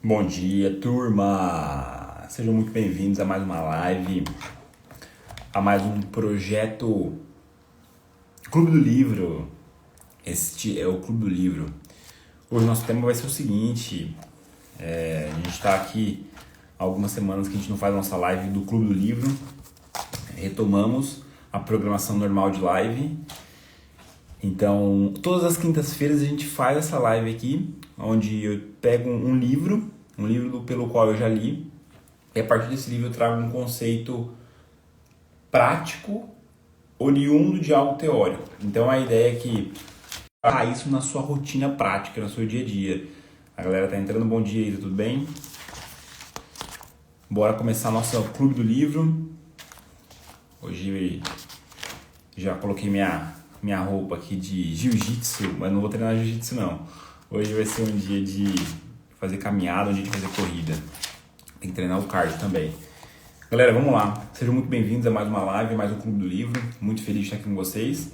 Bom dia, turma! Sejam muito bem-vindos a mais uma live, a mais um projeto Clube do Livro. Este é o Clube do Livro. Hoje o nosso tema vai ser o seguinte, a gente está aqui há algumas semanas que a gente não faz a nossa live do Clube do Livro. Retomamos a programação normal de live. Então, todas as quintas-feiras a gente faz essa live aqui, onde eu pego um livro pelo qual eu já li, e a partir desse livro eu trago um conceito prático, oriundo de algo teórico. Então, a ideia é que isso na sua rotina prática, no seu dia a dia. A galera tá entrando, bom dia aí, tudo bem? Bora começar nosso Clube do Livro. Hoje já coloquei minha roupa aqui de jiu-jitsu, mas não vou treinar jiu-jitsu não. Hoje vai ser um dia de fazer caminhada, um dia de fazer corrida. Tem que treinar o cardio também. Galera, vamos lá. Sejam muito bem-vindos a mais uma live, mais um Clube do Livro. Muito feliz de estar aqui com vocês.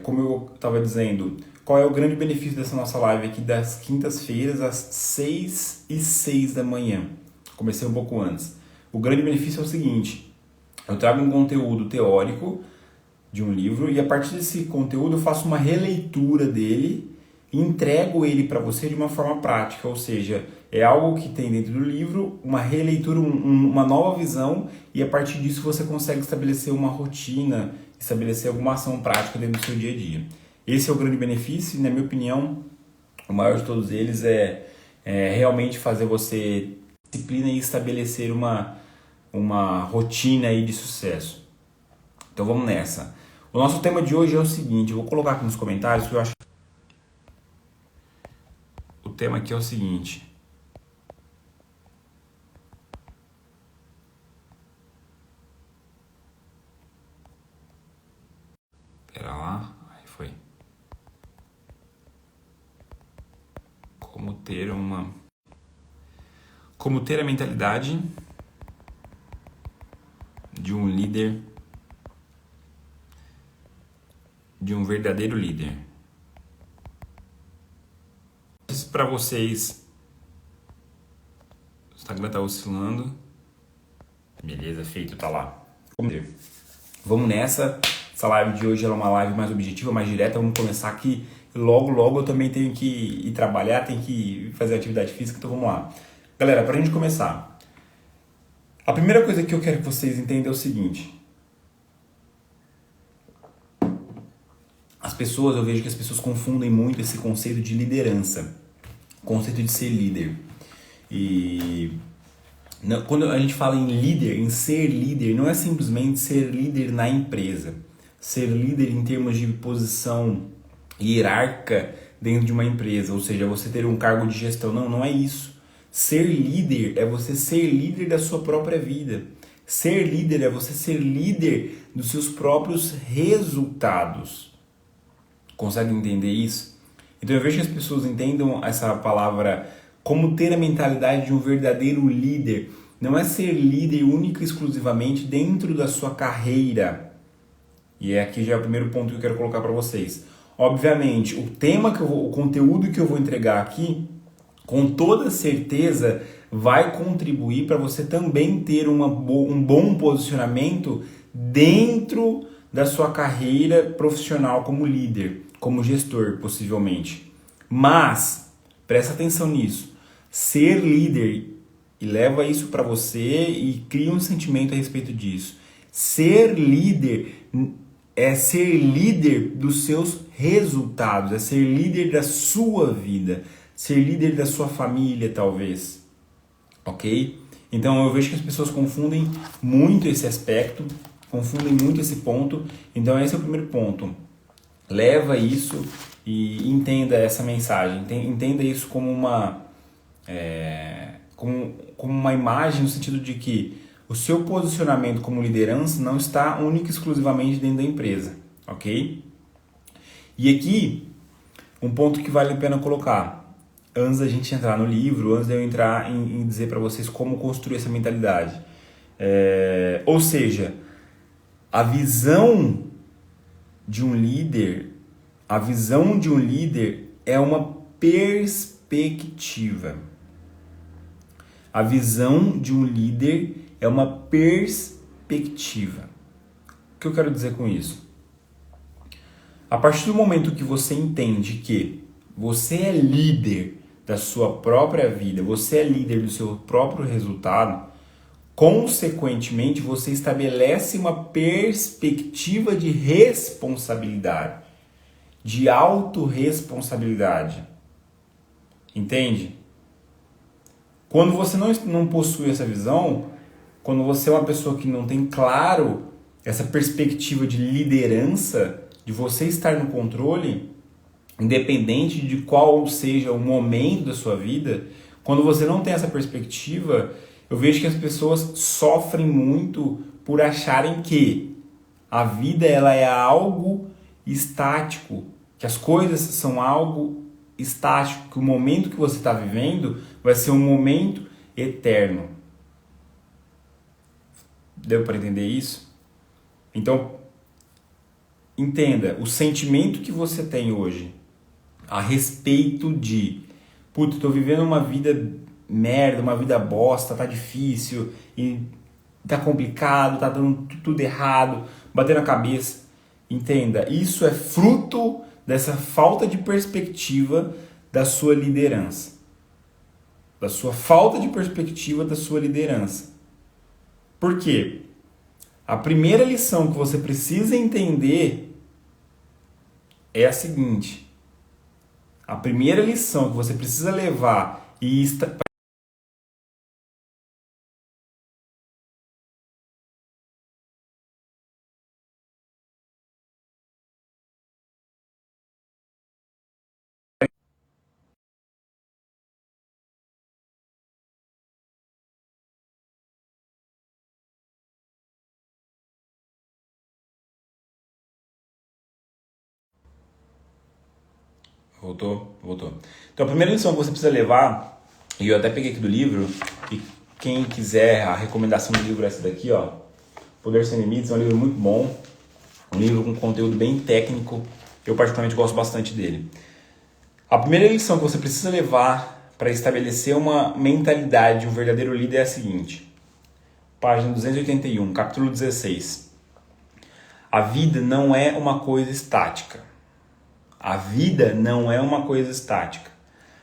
Como eu estava dizendo, qual é o grande benefício dessa nossa live aqui das quintas-feiras às 6h06 da manhã? Comecei um pouco antes. O grande benefício é o seguinte, eu trago um conteúdo teórico de um livro e a partir desse conteúdo eu faço uma releitura dele e entrego ele para você de uma forma prática, ou seja, é algo que tem dentro do livro, uma releitura, uma nova visão e a partir disso você consegue estabelecer uma rotina, estabelecer alguma ação prática dentro do seu dia a dia. Esse é o grande benefício e, na minha opinião, o maior de todos eles é realmente fazer você disciplina e estabelecer uma rotina aí de sucesso. Então vamos nessa. O nosso tema de hoje é o seguinte, eu vou colocar aqui nos comentários que eu acho. O tema aqui é o seguinte. Pera lá, aí foi. Como ter a mentalidade de um líder, de um verdadeiro líder. Para vocês, o Instagram tá oscilando. Beleza, feito, tá lá. Vamos nessa. Essa live de hoje é uma live mais objetiva, mais direta. Vamos começar aqui. Logo eu também tenho que ir trabalhar, tenho que fazer atividade física, então vamos lá. Galera, pra gente começar, a primeira coisa que eu quero que vocês entendam é o seguinte. Eu vejo que as pessoas confundem muito esse conceito de liderança, conceito de ser líder. E quando a gente fala em líder, em ser líder, não é simplesmente ser líder na empresa, ser líder em termos de posição hierárquica dentro de uma empresa, ou seja, você ter um cargo de gestão, não é isso. Ser líder é você ser líder da sua própria vida. Ser líder é você ser líder dos seus próprios resultados. Consegue entender isso? Então eu vejo que as pessoas entendam essa palavra como ter a mentalidade de um verdadeiro líder. Não é ser líder única e exclusivamente dentro da sua carreira. E aqui já é o primeiro ponto que eu quero colocar para vocês. Obviamente, o conteúdo que eu vou entregar aqui, com toda certeza, vai contribuir para você também ter um bom posicionamento dentro da sua carreira profissional como líder, como gestor, possivelmente. Mas, presta atenção nisso, ser líder, e leva isso para você e cria um sentimento a respeito disso. Ser líder é ser líder dos seus resultados, é ser líder da sua vida, ser líder da sua família, talvez. Ok? Então eu vejo que as pessoas confundem muito esse aspecto, confundem muito esse ponto. Então esse é o primeiro ponto. Leva isso e entenda essa mensagem. Entenda isso como uma imagem no sentido de que o seu posicionamento como liderança não está única e exclusivamente dentro da empresa, ok? E aqui, um ponto que vale a pena colocar, antes da gente entrar no livro, antes de eu entrar em dizer para vocês como construir essa mentalidade. Ou seja, a visão de um líder é uma perspectiva. A visão de um líder é uma perspectiva. O que eu quero dizer com isso? A partir do momento que você entende que você é líder da sua própria vida, você é líder do seu próprio resultado, consequentemente você estabelece uma perspectiva de responsabilidade, de autorresponsabilidade. Entende? Quando você não possui essa visão, quando você é uma pessoa que não tem claro essa perspectiva de liderança, de você estar no controle, independente de qual seja o momento da sua vida, quando você não tem essa perspectiva, eu vejo que as pessoas sofrem muito por acharem que a vida ela é algo estático, que as coisas são algo estático, que o momento que você está vivendo vai ser um momento eterno. Deu para entender isso? Então, entenda, o sentimento que você tem hoje a respeito de putz, tô vivendo uma vida merda, uma vida bosta, tá difícil, e tá complicado, tá dando tudo errado, batendo a cabeça. Entenda, isso é fruto dessa falta de perspectiva da sua liderança. Da sua falta de perspectiva da sua liderança. Por quê? A primeira lição que você precisa entender é a seguinte. A primeira lição que você precisa levar e Voltou? Voltou. Então a primeira lição que você precisa levar, e eu até peguei aqui do livro, e quem quiser, a recomendação do livro é essa daqui, ó. Poder Sem Limites, é um livro muito bom, um livro com conteúdo bem técnico, eu particularmente gosto bastante dele. A primeira lição que você precisa levar para estabelecer uma mentalidade de um verdadeiro líder é a seguinte, página 281, capítulo 16. A vida não é uma coisa estática. A vida não é uma coisa estática.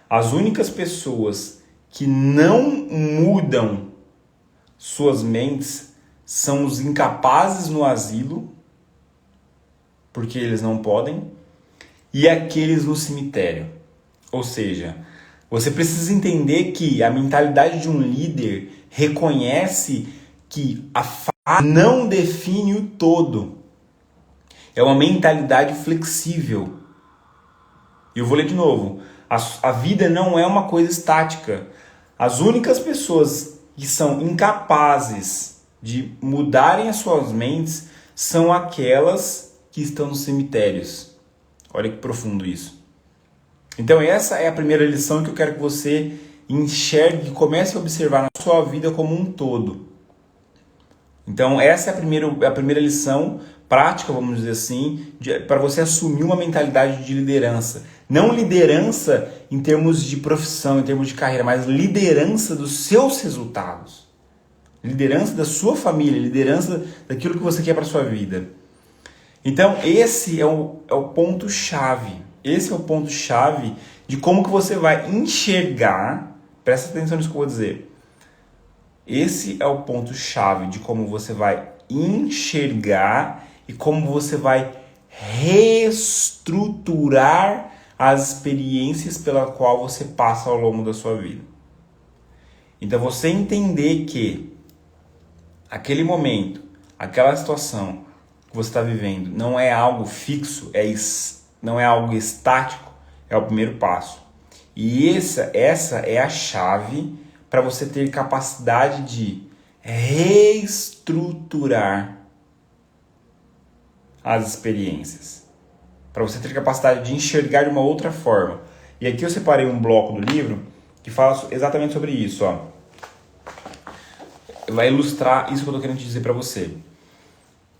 As únicas pessoas que não mudam suas mentes são os incapazes no asilo, porque eles não podem, e aqueles no cemitério. Ou seja, você precisa entender que a mentalidade de um líder reconhece que a fase não define o todo. É uma mentalidade flexível. Eu vou ler de novo. A vida não é uma coisa estática. As únicas pessoas que são incapazes de mudarem as suas mentes são aquelas que estão nos cemitérios. Olha que profundo isso. Então essa é a primeira lição que eu quero que você enxergue e comece a observar na sua vida como um todo. Então essa é a primeira lição prática, vamos dizer assim, para você assumir uma mentalidade de liderança. Não liderança em termos de profissão, em termos de carreira, mas liderança dos seus resultados. Liderança da sua família, liderança daquilo que você quer para a sua vida. Então esse é o ponto-chave. Esse é o ponto-chave de como que você vai enxergar, presta atenção nisso que eu vou dizer. Esse é o ponto-chave de como você vai enxergar e como você vai reestruturar as experiências pela qual você passa ao longo da sua vida. Então você entender que aquele momento, aquela situação que você está vivendo não é algo fixo, não é algo estático, é o primeiro passo. E essa é a chave para você ter capacidade de reestruturar as experiências. Para você ter capacidade de enxergar de uma outra forma. E aqui eu separei um bloco do livro que fala exatamente sobre isso. Ó. Vai ilustrar isso que eu estou querendo dizer para você.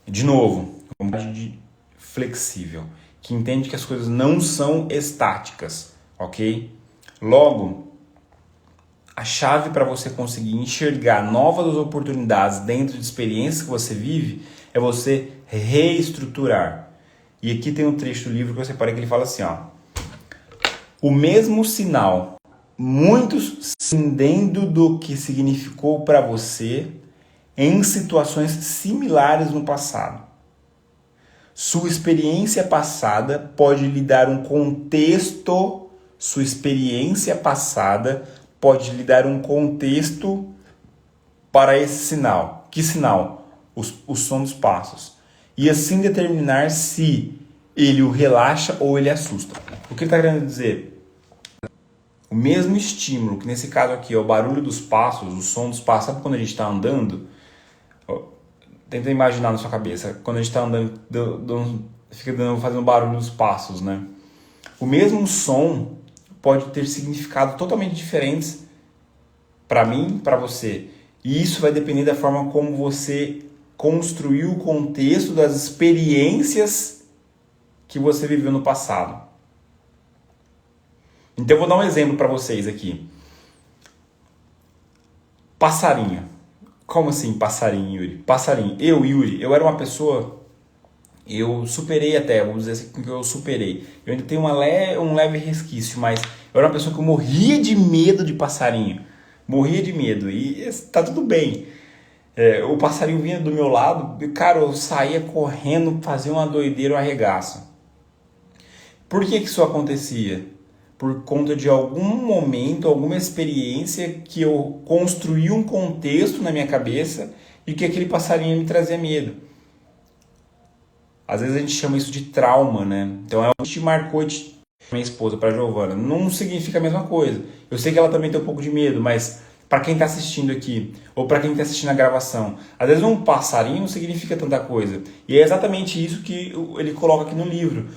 De novo, uma mentalidade flexível, que entende que as coisas não são estáticas, ok? Logo, a chave para você conseguir enxergar novas oportunidades dentro de experiências que você vive é você reestruturar. E aqui tem um trecho do livro que eu separei que ele fala assim, ó. O mesmo sinal, muitos entendendo do que significou para você em situações similares no passado. Sua experiência passada pode lhe dar um contexto, para esse sinal. Que sinal? O som dos passos. E assim determinar se ele o relaxa ou ele assusta. O que ele está querendo dizer? O mesmo estímulo, que nesse caso aqui é o barulho dos passos, o som dos passos. Sabe quando a gente está andando? Tenta imaginar na sua cabeça. Quando a gente está andando, fica fazendo barulho dos passos, né? O mesmo som pode ter significados totalmente diferentes para mim, para você. E isso vai depender da forma como você construiu o contexto das experiências que você viveu no passado. Então eu vou dar um exemplo para vocês aqui. Passarinho. Como assim passarinho, Yuri? Passarinho. Yuri, eu era uma pessoa... Eu superei até, vamos dizer assim que eu superei. Eu ainda tenho um leve resquício, mas eu era uma pessoa que eu morria de medo de passarinho. Morria de medo. E tá tudo bem. O passarinho vinha do meu lado, cara, eu saía correndo, fazia uma doideira, um arregaço. Por que isso acontecia? Por conta de algum momento, alguma experiência que eu construí um contexto na minha cabeça e que aquele passarinho me trazia medo. Às vezes a gente chama isso de trauma, né? Então é o que te marcou minha esposa, para Giovana. Não significa a mesma coisa. Eu sei que ela também tem um pouco de medo, mas para quem está assistindo aqui, ou para quem está assistindo a gravação, às vezes um passarinho não significa tanta coisa. E é exatamente isso que ele coloca aqui no livro.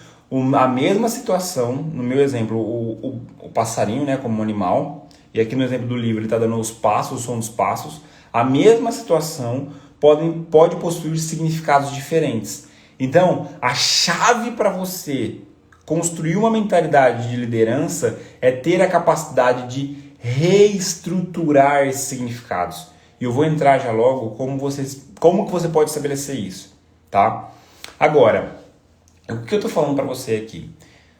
A mesma situação, no meu exemplo, o passarinho, né, como um animal, e aqui no exemplo do livro ele está dando os passos, o som dos passos, a mesma situação pode possuir significados diferentes. Então, a chave para você construir uma mentalidade de liderança é ter a capacidade de reestruturar esses significados. E eu vou entrar já logo como que você pode estabelecer isso, tá? Agora, o que eu estou falando para você aqui?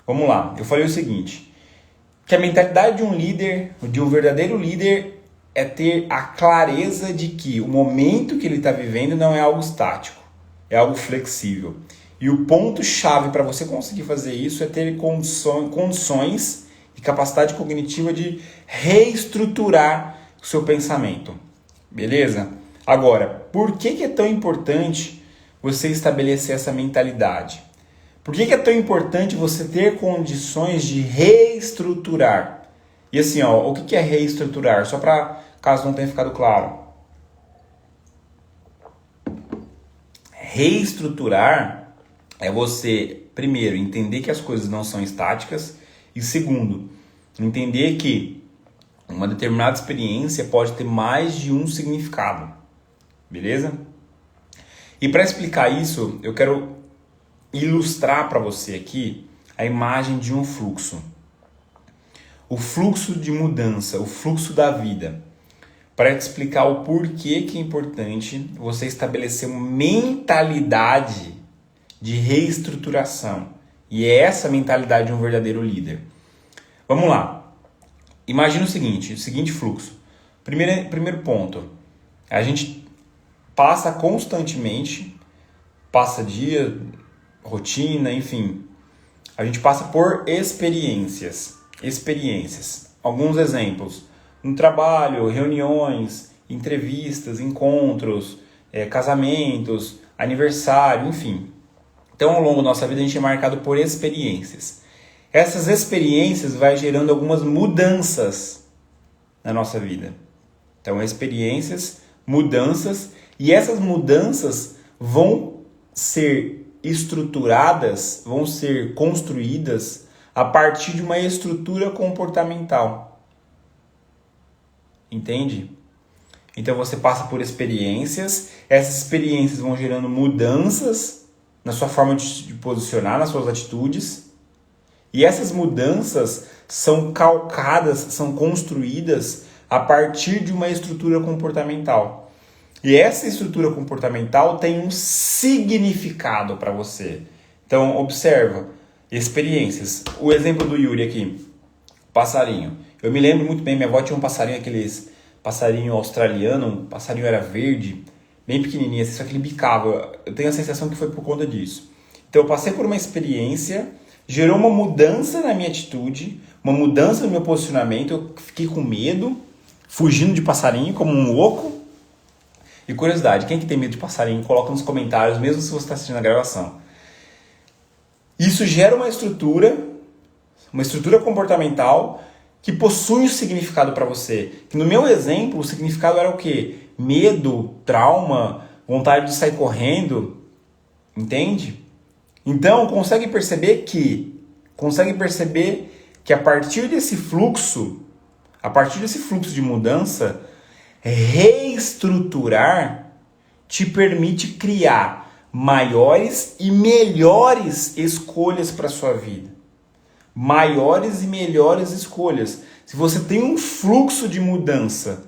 Vamos lá, eu falei o seguinte, que a mentalidade de um líder, de um verdadeiro líder, é ter a clareza de que o momento que ele está vivendo não é algo estático, é algo flexível. E o ponto-chave para você conseguir fazer isso é ter condições e capacidade cognitiva de reestruturar o seu pensamento. Beleza? Agora, por que é tão importante você estabelecer essa mentalidade? Por que é tão importante você ter condições de reestruturar? E assim, ó, o que é reestruturar? Só para caso não tenha ficado claro. Reestruturar é você, primeiro, entender que as coisas não são estáticas e, segundo, entender que uma determinada experiência pode ter mais de um significado. Beleza? E para explicar isso, eu quero ilustrar para você aqui a imagem de um fluxo. O fluxo de mudança, o fluxo da vida. Para te explicar o porquê que é importante você estabelecer uma mentalidade de reestruturação. E é essa a mentalidade de um verdadeiro líder. Vamos lá. Imagina o seguinte fluxo. Primeiro ponto. A gente passa constantemente, passa dia, rotina, enfim. A gente passa por experiências. Alguns exemplos. No trabalho, reuniões, entrevistas, encontros, casamentos, aniversário, enfim. Então, ao longo da nossa vida, a gente é marcado por experiências. Essas experiências vão gerando algumas mudanças na nossa vida. Então, experiências, mudanças, e essas mudanças vão ser estruturadas, vão ser construídas a partir de uma estrutura comportamental. Entende? Então você passa por experiências, essas experiências vão gerando mudanças na sua forma de posicionar, nas suas atitudes, e essas mudanças são calcadas, são construídas a partir de uma estrutura comportamental. E essa estrutura comportamental tem um significado para você. Então, observa, experiências. O exemplo do Yuri aqui, passarinho. Eu me lembro muito bem, minha avó tinha um passarinho, aqueles passarinho australiano, um passarinho era verde, bem pequenininho, assim, só que ele bicava. Eu tenho a sensação que foi por conta disso. Então, eu passei por uma experiência, gerou uma mudança na minha atitude, uma mudança no meu posicionamento, eu fiquei com medo, fugindo de passarinho como um louco. E curiosidade, quem que tem medo de passarinho, coloca nos comentários, mesmo se você está assistindo a gravação. Isso gera uma estrutura comportamental que possui um significado para você. Que no meu exemplo, o significado era o quê? Medo, trauma, vontade de sair correndo, entende? Então, consegue perceber que a partir desse fluxo de mudança, reestruturar te permite criar maiores e melhores escolhas para a sua vida. Maiores e melhores escolhas. Se você tem um fluxo de mudança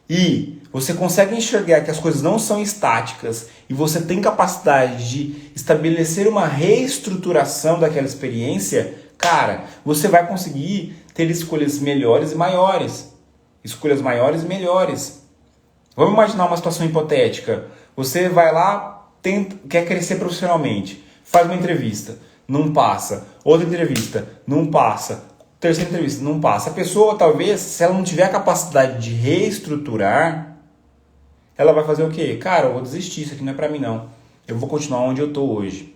e você consegue enxergar que as coisas não são estáticas e você tem capacidade de estabelecer uma reestruturação daquela experiência, cara, você vai conseguir ter escolhas melhores e maiores. Escolhas maiores e melhores. Vamos imaginar uma situação hipotética. Você vai lá, quer crescer profissionalmente, faz uma entrevista, não passa. Outra entrevista, não passa. Terceira entrevista, não passa. A pessoa, talvez, se ela não tiver a capacidade de reestruturar, ela vai fazer o quê? Cara, eu vou desistir, isso aqui não é pra mim não. Eu vou continuar onde eu tô hoje.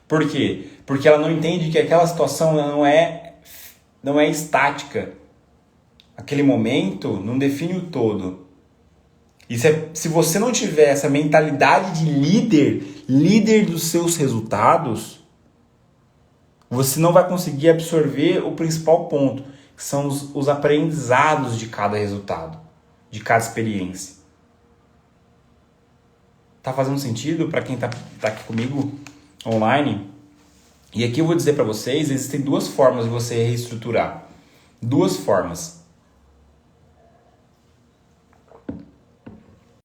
Por quê? Porque ela não entende que aquela situação não é estática. Aquele momento não define o todo. E se você não tiver essa mentalidade de líder dos seus resultados, você não vai conseguir absorver o principal ponto, que são os aprendizados de cada resultado, de cada experiência. Tá fazendo sentido para quem tá aqui comigo online? E aqui eu vou dizer para vocês, existem duas formas de você reestruturar. Duas formas.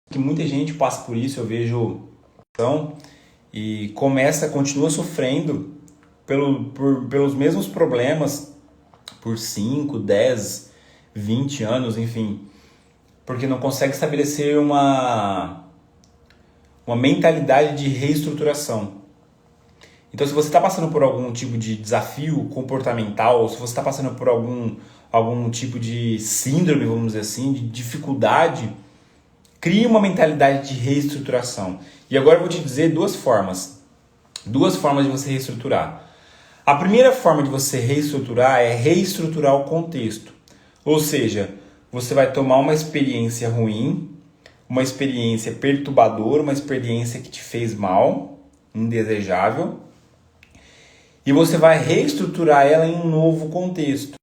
Que muita gente passa por isso, eu vejo e continua sofrendo pelos mesmos problemas por 5, 10, 20 anos, enfim, porque não consegue estabelecer uma mentalidade de reestruturação. Então, se você está passando por algum tipo de desafio comportamental, se você está passando por algum tipo de síndrome, vamos dizer assim, de dificuldade, crie uma mentalidade de reestruturação. E agora eu vou te dizer duas formas de você reestruturar. A primeira forma de você reestruturar é reestruturar o contexto. Ou seja, você vai tomar uma experiência ruim, uma experiência perturbadora, uma experiência que te fez mal, indesejável, e você vai reestruturar ela em um novo contexto.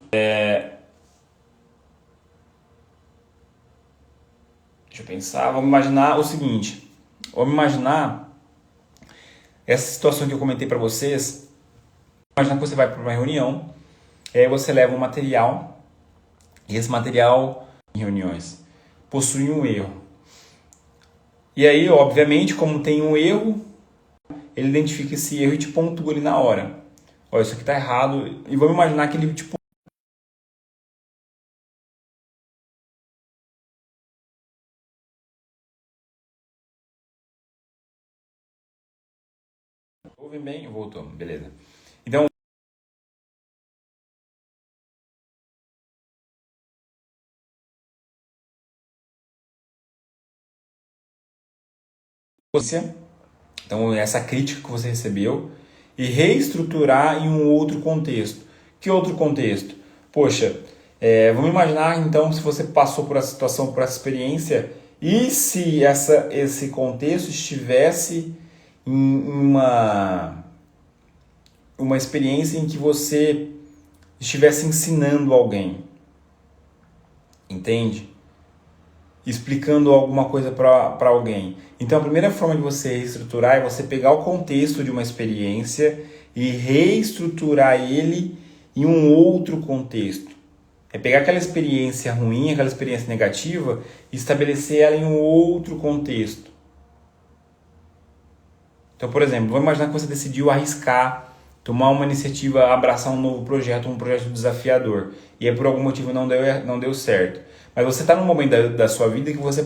Deixa eu pensar, vamos imaginar o seguinte. Vamos imaginar essa situação que eu comentei para vocês. Imagina que você vai para uma reunião, e aí você leva um material, e esse material, em reuniões, possui um erro. E aí, obviamente, como tem um erro, ele identifica esse erro e te pontua ali na hora. Olha, isso aqui está errado. E vamos imaginar que ele ouve bem? Voltou, beleza. Então, essa crítica que você recebeu e reestruturar em um outro contexto. Que outro contexto? Poxa, vamos imaginar então se você passou por essa situação, por essa experiência e se esse contexto estivesse em uma experiência em que você estivesse ensinando alguém, entende? Explicando alguma coisa para alguém. Então a primeira forma de você reestruturar é você pegar o contexto de uma experiência e reestruturar ele em um outro contexto. É pegar aquela experiência ruim, aquela experiência negativa e estabelecer ela em um outro contexto. Então, por exemplo, vamos imaginar que você decidiu arriscar, tomar uma iniciativa, abraçar um novo projeto, um projeto desafiador. E aí por algum motivo não deu certo. Mas você está num momento da sua vida que você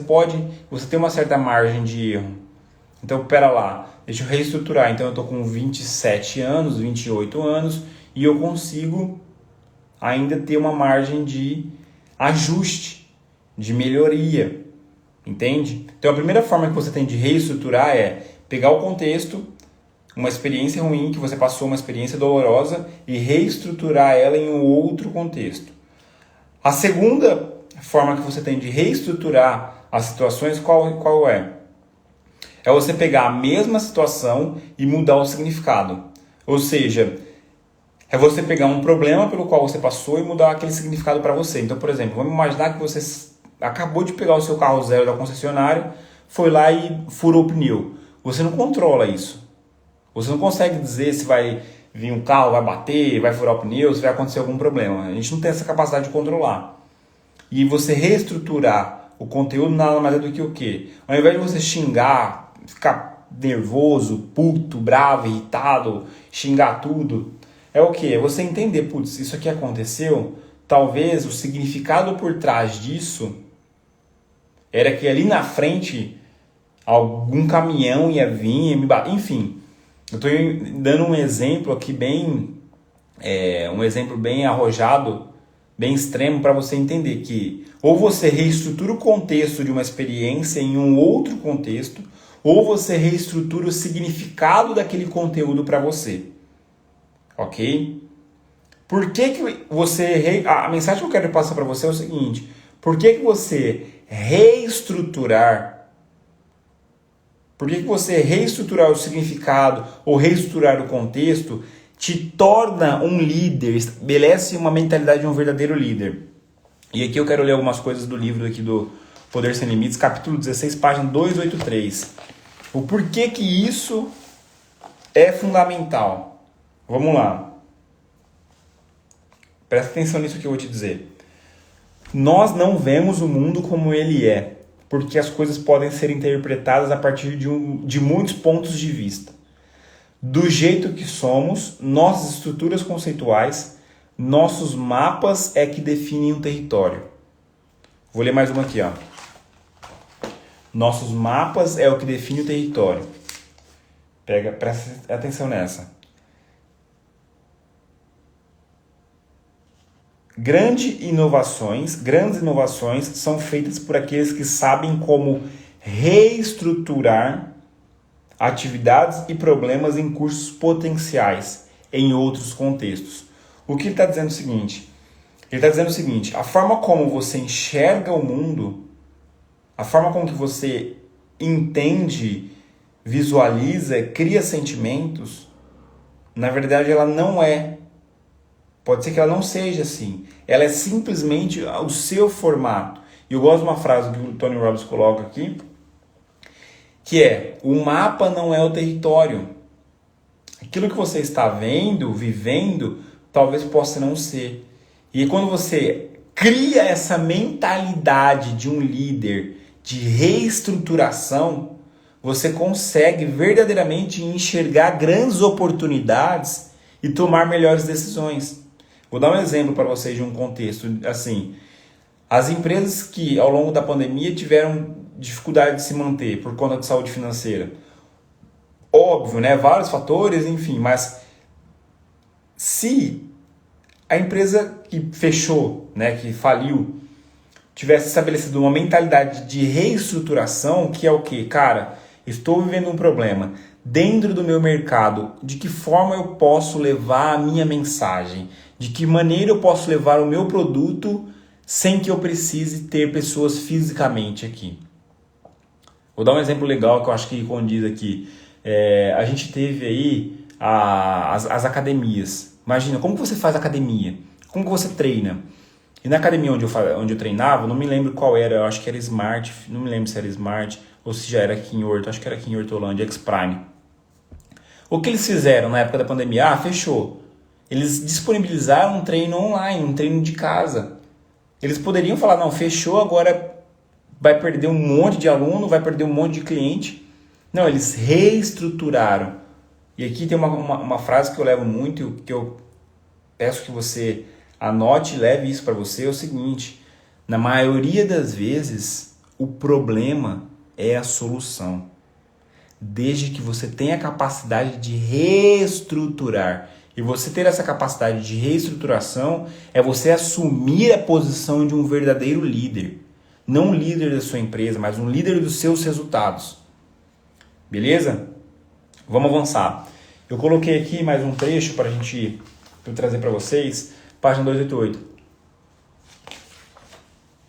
tem uma certa margem de erro. Então, pera lá, deixa eu reestruturar. Então, eu estou com 27 anos, 28 anos e eu consigo ainda ter uma margem de ajuste, de melhoria, entende? Então, a primeira forma que você tem de reestruturar é pegar o contexto, uma experiência ruim que você passou, uma experiência dolorosa e reestruturar ela em um outro contexto. A segunda forma que você tem de reestruturar as situações, qual é? É você pegar a mesma situação e mudar o significado. Ou seja, é você pegar um problema pelo qual você passou e mudar aquele significado para você. Então, por exemplo, vamos imaginar que você acabou de pegar o seu carro zero da concessionária, foi lá e furou o pneu. Você não controla isso. Você não consegue dizer se vai vir um carro, vai bater, vai furar o pneu, se vai acontecer algum problema. A gente não tem essa capacidade de controlar. E você reestruturar o conteúdo nada mais é do que o quê? Ao invés de você xingar, ficar nervoso, puto, bravo, irritado, xingar tudo, é o quê? É você entender, putz, isso aqui aconteceu, talvez o significado por trás disso era que ali na frente algum caminhão ia vir e me bater, enfim. Eu estou dando um exemplo aqui um exemplo bem arrojado, bem extremo para você entender que ou você reestrutura o contexto de uma experiência em um outro contexto, ou você reestrutura o significado daquele conteúdo para você. Ok? Por que você... A mensagem que eu quero passar para você é o seguinte: por que você reestruturar o significado ou reestruturar o contexto te torna um líder, estabelece uma mentalidade de um verdadeiro líder? E aqui eu quero ler algumas coisas do livro aqui do Poder Sem Limites, capítulo 16, página 283. O porquê que isso é fundamental. Vamos lá. Presta atenção nisso que eu vou te dizer. Nós não vemos o mundo como ele é, porque as coisas podem ser interpretadas a partir de muitos pontos de vista. Do jeito que somos, nossas estruturas conceituais, nossos mapas é que definem um território. Vou ler mais uma aqui, ó. Nossos mapas é o que define o território. Presta atenção nessa. Grandes inovações são feitas por aqueles que sabem como reestruturar atividades e problemas em cursos potenciais em outros contextos. O que ele está dizendo é o seguinte? Ele está dizendo o seguinte: a forma como você enxerga o mundo, a forma como que você entende, visualiza, cria sentimentos, na verdade ela não é. Pode ser que ela não seja assim. Ela é simplesmente o seu formato. E eu gosto de uma frase que o Tony Robbins coloca aqui, que é: o mapa não é o território. Aquilo que você está vendo, vivendo, talvez possa não ser. E quando você cria essa mentalidade de um líder de reestruturação, você consegue verdadeiramente enxergar grandes oportunidades e tomar melhores decisões. Vou dar um exemplo para vocês de um contexto assim. As empresas que ao longo da pandemia tiveram dificuldade de se manter por conta de saúde financeira. Óbvio, né? Vários fatores, enfim, mas se a empresa que fechou, né, que faliu, tivesse estabelecido uma mentalidade de reestruturação, que é o quê? Cara, estou vivendo um problema dentro do meu mercado, de que forma eu posso levar a minha mensagem? De que maneira eu posso levar o meu produto sem que eu precise ter pessoas fisicamente aqui? Vou dar um exemplo legal que eu acho que condiz aqui. A gente teve aí as academias. Imagina, como que você faz academia? Como que você treina? E na academia onde eu treinava, não me lembro qual era, eu acho que era Smart, não me lembro se era Smart ou se já era aqui em Horto, acho que era aqui em Hortolândia, X-Prime. O que eles fizeram na época da pandemia? Fechou. Eles disponibilizaram um treino online, um treino de casa. Eles poderiam falar, não, fechou, agora vai perder um monte de aluno, vai perder um monte de cliente. Não, eles reestruturaram. E aqui tem uma frase que eu levo muito e que eu peço que você anote e leve isso para você, é o seguinte: na maioria das vezes, o problema é a solução. Desde que você tenha a capacidade de reestruturar. E você ter essa capacidade de reestruturação é você assumir a posição de um verdadeiro líder. Não um líder da sua empresa, mas um líder dos seus resultados. Beleza? Vamos avançar. Eu coloquei aqui mais um trecho para eu trazer para vocês. Página 288.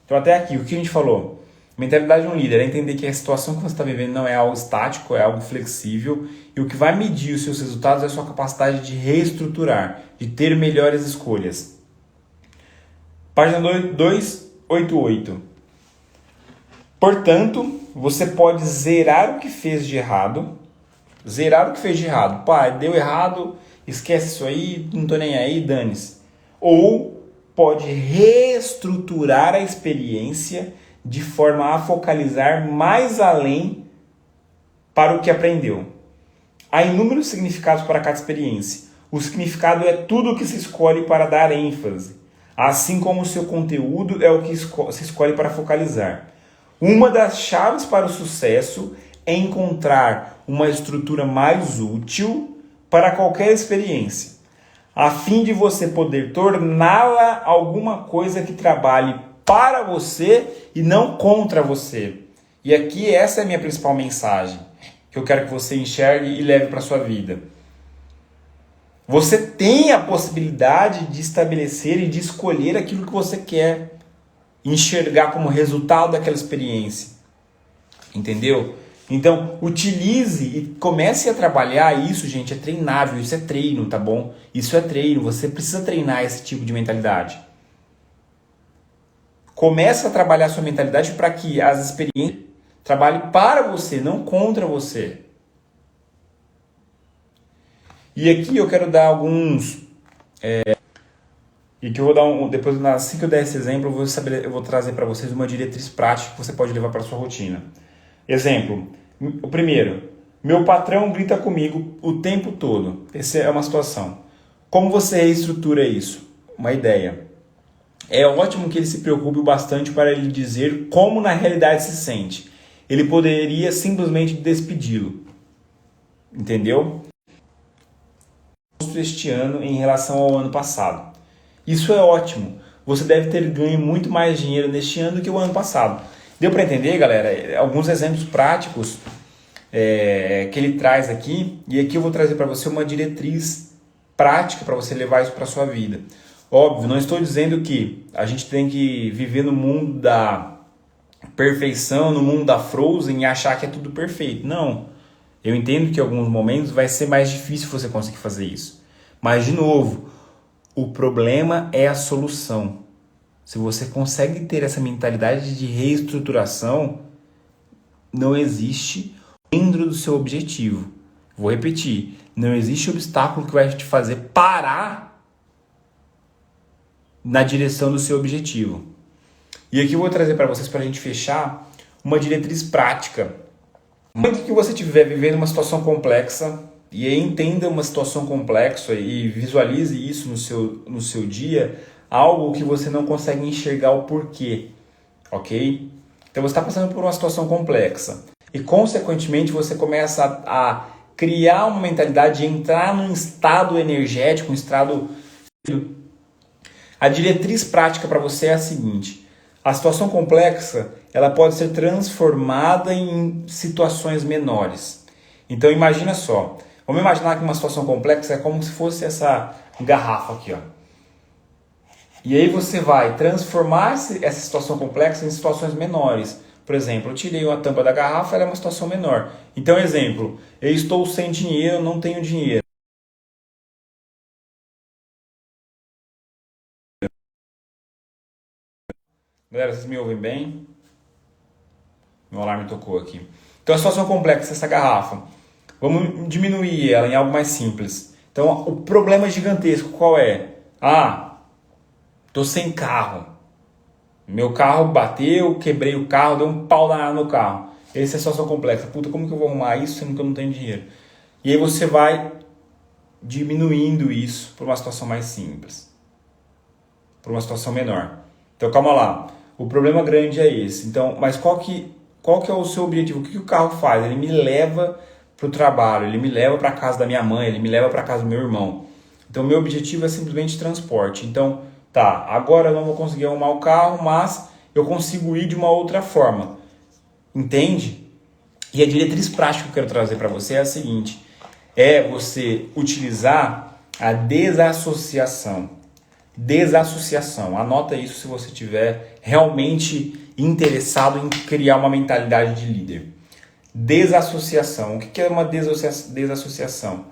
Então até aqui, o que a gente falou? Mentalidade de um líder é entender que a situação que você está vivendo não é algo estático, é algo flexível. E o que vai medir os seus resultados é a sua capacidade de reestruturar, de ter melhores escolhas. Página 288. Portanto, você pode zerar o que fez de errado. Zerar o que fez de errado. Pá, deu errado, esquece isso aí, não tô nem aí, dane-se. Ou pode reestruturar a experiência de forma a focalizar mais além para o que aprendeu. Há inúmeros significados para cada experiência. O significado é tudo o que se escolhe para dar ênfase, assim como o seu conteúdo é o que se escolhe para focalizar. Uma das chaves para o sucesso é encontrar uma estrutura mais útil para qualquer experiência, a fim de você poder torná-la alguma coisa que trabalhe para você e não contra você. E aqui essa é a minha principal mensagem, que eu quero que você enxergue e leve para a sua vida. Você tem a possibilidade de estabelecer e de escolher aquilo que você quer enxergar como resultado daquela experiência. Entendeu? Então, utilize e comece a trabalhar isso, gente, é treinável, isso é treino, tá bom? Isso é treino, você precisa treinar esse tipo de mentalidade. Comece a trabalhar a sua mentalidade para que as experiências trabalhem para você, não contra você. E aqui eu quero dar alguns... E que eu vou dar depois, assim que eu der esse exemplo, eu vou trazer para vocês uma diretriz prática que você pode levar para a sua rotina. Exemplo, o primeiro, meu patrão grita comigo o tempo todo. Essa é uma situação. Como você reestrutura isso? Uma ideia. É ótimo que ele se preocupe bastante para ele dizer como na realidade se sente. Ele poderia simplesmente despedi-lo. Entendeu? Este ano em relação ao ano passado. Isso é ótimo. Você deve ter ganho muito mais dinheiro neste ano do que o ano passado. Deu para entender, galera? Alguns exemplos práticos que ele traz aqui. E aqui eu vou trazer para você uma diretriz prática para você levar isso para a sua vida. Óbvio, não estou dizendo que a gente tem que viver no mundo da perfeição, no mundo da Frozen e achar que é tudo perfeito. Não. Eu entendo que em alguns momentos vai ser mais difícil você conseguir fazer isso. Mas, de novo, o problema é a solução. Se você consegue ter essa mentalidade de reestruturação, não existe dentro do seu objetivo. Vou repetir, não existe obstáculo que vai te fazer parar na direção do seu objetivo. E aqui eu vou trazer para vocês, para a gente fechar, uma diretriz prática. Muito que você estiver vivendo uma situação complexa, e aí entenda uma situação complexa e visualize isso no seu dia, algo que você não consegue enxergar o porquê, ok? Então você está passando por uma situação complexa e consequentemente você começa a criar uma mentalidade de entrar num estado energético, um estado... A diretriz prática para você é a seguinte: a situação complexa ela pode ser transformada em situações menores. Então imagina só, vamos imaginar que uma situação complexa é como se fosse essa garrafa aqui, ó. E aí você vai transformar essa situação complexa em situações menores. Por exemplo, eu tirei a tampa da garrafa, ela é uma situação menor. Então, exemplo, eu estou sem dinheiro, não tenho dinheiro. Galera, vocês me ouvem bem? Meu alarme tocou aqui. Então, a situação complexa é essa garrafa. Vamos diminuir ela em algo mais simples. Então, o problema gigantesco qual é? Tô sem carro. Meu carro bateu, quebrei o carro, deu um pau no meu carro. Essa é a situação complexa. Puta, como que eu vou arrumar isso sendo que eu não tenho dinheiro? E aí você vai diminuindo isso para uma situação mais simples, para uma situação menor. Então calma lá. O problema grande é esse. Então, mas qual que é o seu objetivo? O que o carro faz? Ele me leva para o trabalho, ele me leva para a casa da minha mãe, ele me leva para a casa do meu irmão. Então, meu objetivo é simplesmente transporte. Então, tá, agora eu não vou conseguir arrumar o carro, mas eu consigo ir de uma outra forma. Entende? E a diretriz prática que eu quero trazer para você é a seguinte: é você utilizar a desassociação. Desassociação. Anota isso se você estiver realmente interessado em criar uma mentalidade de líder. Desassociação. O que é uma desassociação?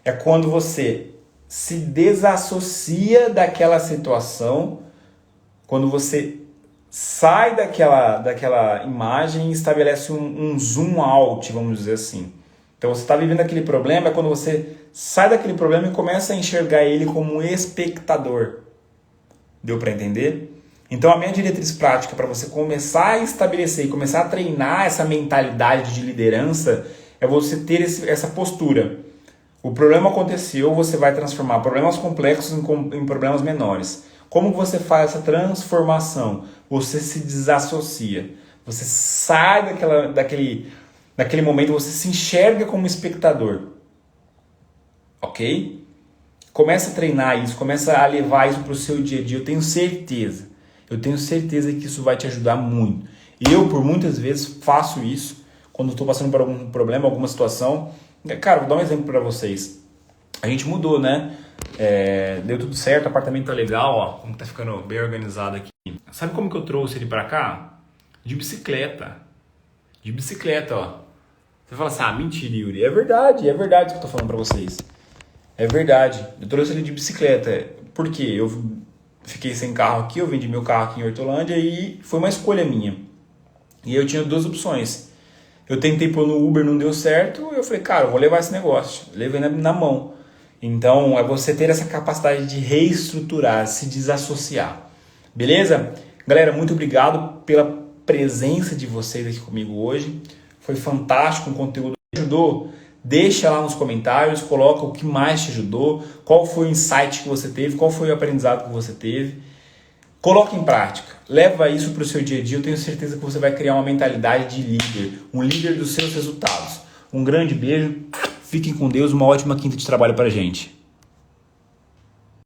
É quando você se desassocia daquela situação, quando você sai daquela imagem e estabelece um zoom out, vamos dizer assim. Então você está vivendo aquele problema, é quando você sai daquele problema e começa a enxergar ele como um espectador. Deu para entender? Então a minha diretriz prática para você começar a estabelecer e começar a treinar essa mentalidade de liderança é você ter essa postura. O problema aconteceu, você vai transformar problemas complexos em problemas menores. Como você faz essa transformação? Você se desassocia. Você sai daquele momento, você se enxerga como espectador. Ok? Começa a treinar isso, começa a levar isso para o seu dia a dia. Eu tenho certeza que isso vai te ajudar muito. Eu, por muitas vezes, faço isso quando estou passando por algum problema, alguma situação. Cara, vou dar um exemplo para vocês. A gente mudou, né? Deu tudo certo, o apartamento tá legal, ó, como tá ficando bem organizado aqui. Sabe como que eu trouxe ele para cá? De bicicleta. De bicicleta, ó. Você fala assim, mentira, Yuri. É verdade que eu tô falando para vocês. É verdade. Eu trouxe ele de bicicleta. Por quê? Eu fiquei sem carro aqui, eu vendi meu carro aqui em Hortolândia e foi uma escolha minha. E eu tinha duas opções. Eu tentei pôr no Uber, não deu certo, eu falei, cara, eu vou levar esse negócio. Levei na mão. Então, é você ter essa capacidade de reestruturar, se desassociar. Beleza? Galera, muito obrigado pela presença de vocês aqui comigo hoje. Foi fantástico, um conteúdo que ajudou. Deixa lá nos comentários, coloca o que mais te ajudou, qual foi o insight que você teve, qual foi o aprendizado que você teve. Coloque em prática, leva isso para o seu dia a dia, eu tenho certeza que você vai criar uma mentalidade de líder, um líder dos seus resultados. Um grande beijo, fiquem com Deus, uma ótima quinta de trabalho para a gente.